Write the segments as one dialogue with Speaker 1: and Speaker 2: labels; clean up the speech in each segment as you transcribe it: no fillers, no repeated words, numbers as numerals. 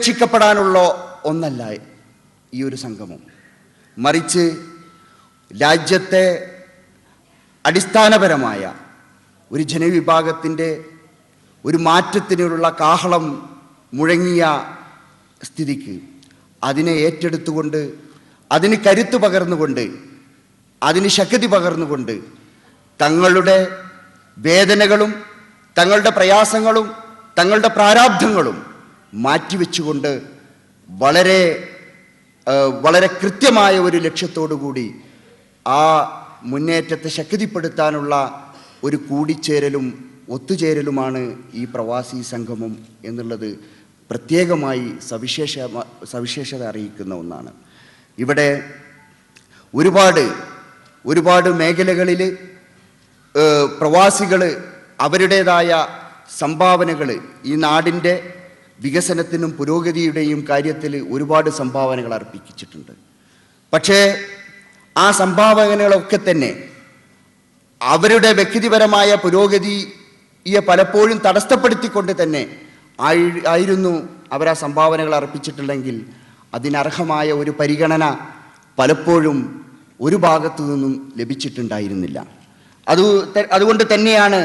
Speaker 1: ഉപേക്ഷിക്കപ്പെടാനുള്ള ഒന്നല്ല ഈ ഒരു സംഗമം. മറിച്ച് രാജ്യത്തെ അടിസ്ഥാനപരമായ ഒരു ജനവിഭാഗത്തിൻ്റെ ഒരു മാറ്റത്തിനുള്ള കാഹളം മുഴങ്ങിയ സ്ഥിതിക്ക് അതിനെ ഏറ്റെടുത്തുകൊണ്ട്, അതിന് കരുത്ത് പകർന്നുകൊണ്ട്, അതിന് ശക്തി പകർന്നുകൊണ്ട് തങ്ങളുടെ വേദനകളും തങ്ങളുടെ പ്രയാസങ്ങളും തങ്ങളുടെ പ്രാരാബ്ധങ്ങളും മാറ്റിവെച്ചുകൊണ്ട് വളരെ വളരെ കൃത്യമായ ഒരു ലക്ഷ്യത്തോടു കൂടി ആ മുന്നേറ്റത്തെ ശക്തിപ്പെടുത്താനുള്ള ഒരു കൂടിച്ചേരലും ഒത്തുചേരലുമാണ് ഈ പ്രവാസി സംഗമം എന്നുള്ളത് പ്രത്യേകമായി സവിശേഷത അറിയിക്കുന്ന ഒന്നാണ്. ഇവിടെ ഒരുപാട് മേഖലകളിൽ പ്രവാസികൾ അവരുടേതായ സംഭാവനകൾ ഈ നാടിൻ്റെ വികസനത്തിനും പുരോഗതിയുടെയും കാര്യത്തിൽ ഒരുപാട് സംഭാവനകൾ അർപ്പിച്ചിട്ടുണ്ട്. പക്ഷേ ആ സംഭാവനകളൊക്കെ തന്നെ അവരുടെ വ്യക്തിപരമായ പുരോഗതിയെ പലപ്പോഴും തടസ്സപ്പെടുത്തിക്കൊണ്ട് തന്നെ ആയിരുന്നു അവർ ആ സംഭാവനകൾ അർപ്പിച്ചിട്ടുണ്ടെങ്കിൽ അതിനർഹമായ ഒരു പരിഗണന പലപ്പോഴും ഒരു ഭാഗത്തു നിന്നും ലഭിച്ചിട്ടുണ്ടായിരുന്നില്ല. അതുകൊണ്ട് തന്നെയാണ്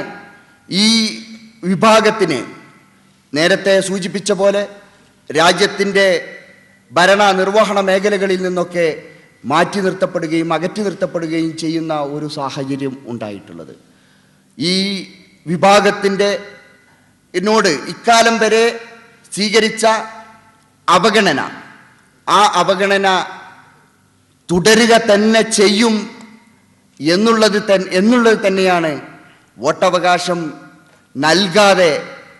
Speaker 1: ഈ വിഭാഗത്തിന് നേരത്തെ സൂചിപ്പിച്ച പോലെ രാജ്യത്തിൻ്റെ ഭരണ നിർവഹണ മേഖലകളിൽ നിന്നൊക്കെ മാറ്റി നിർത്തപ്പെടുകയും അകറ്റി നിർത്തപ്പെടുകയും ചെയ്യുന്ന ഒരു സാഹചര്യം ഉണ്ടായിട്ടുള്ളത്. ഈ വിഭാഗത്തിൻ്റെ എന്നോട് ഇക്കാലം വരെ സ്വീകരിച്ച അവഗണന, ആ അവഗണന തുടരുക തന്നെ ചെയ്യും എന്നുള്ളത് തന്നെയാണ് വോട്ടവകാശം നൽകാതെ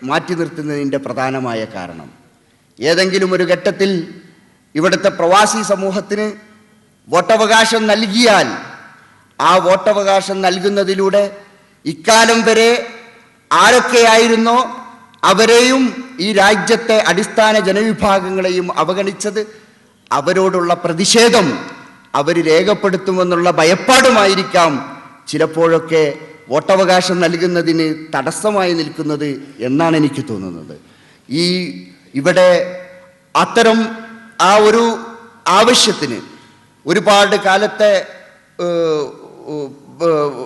Speaker 1: മാറ്റി നിർത്തുന്നതിൻ്റെ പ്രധാനമായ കാരണം. ഏതെങ്കിലും ഒരു ഘട്ടത്തിൽ ഇവിടുത്തെ പ്രവാസി സമൂഹത്തിന് വോട്ടവകാശം നൽകിയാൽ ആ വോട്ടവകാശം നൽകുന്നതിലൂടെ ഇക്കാലം വരെ ആരൊക്കെയായിരുന്നോ അവരെയും ഈ രാജ്യത്തെ അടിസ്ഥാന ജനവിഭാഗങ്ങളെയും അവഗണിച്ചത് അവരോടുള്ള പ്രതിഷേധം അവർ രേഖപ്പെടുത്തുമെന്നുള്ള ഭയപ്പാടുമായിരിക്കാം ചിലപ്പോഴൊക്കെ വോട്ടവകാശം നൽകുന്നതിന് തടസ്സമായി നിൽക്കുന്നത് എന്നാണ് എനിക്ക് തോന്നുന്നത്. ഇവിടെ അത്തരം ആ ഒരു ആവശ്യത്തിന്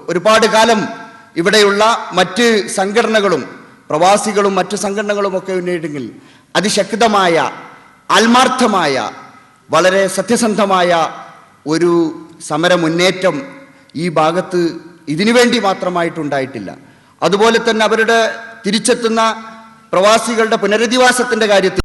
Speaker 1: ഒരുപാട് കാലം ഇവിടെയുള്ള മറ്റ് സംഘടനകളും പ്രവാസികളും മറ്റു സംഘടനകളും ഒക്കെ ഉണ്ടെങ്കിൽ അതിശക്തമായ ആത്മാർത്ഥമായ വളരെ സത്യസന്ധമായ ഒരു സമര മുന്നേറ്റം ഈ ഭാഗത്ത് ഇതിനു വേണ്ടി മാത്രമായിട്ടുണ്ടായിട്ടില്ല. അതുപോലെ തന്നെ അവരുടെ തിരിച്ചെത്തുന്ന പ്രവാസികളുടെ പുനരധിവാസത്തിൻ്റെ കാര്യത്തിൽ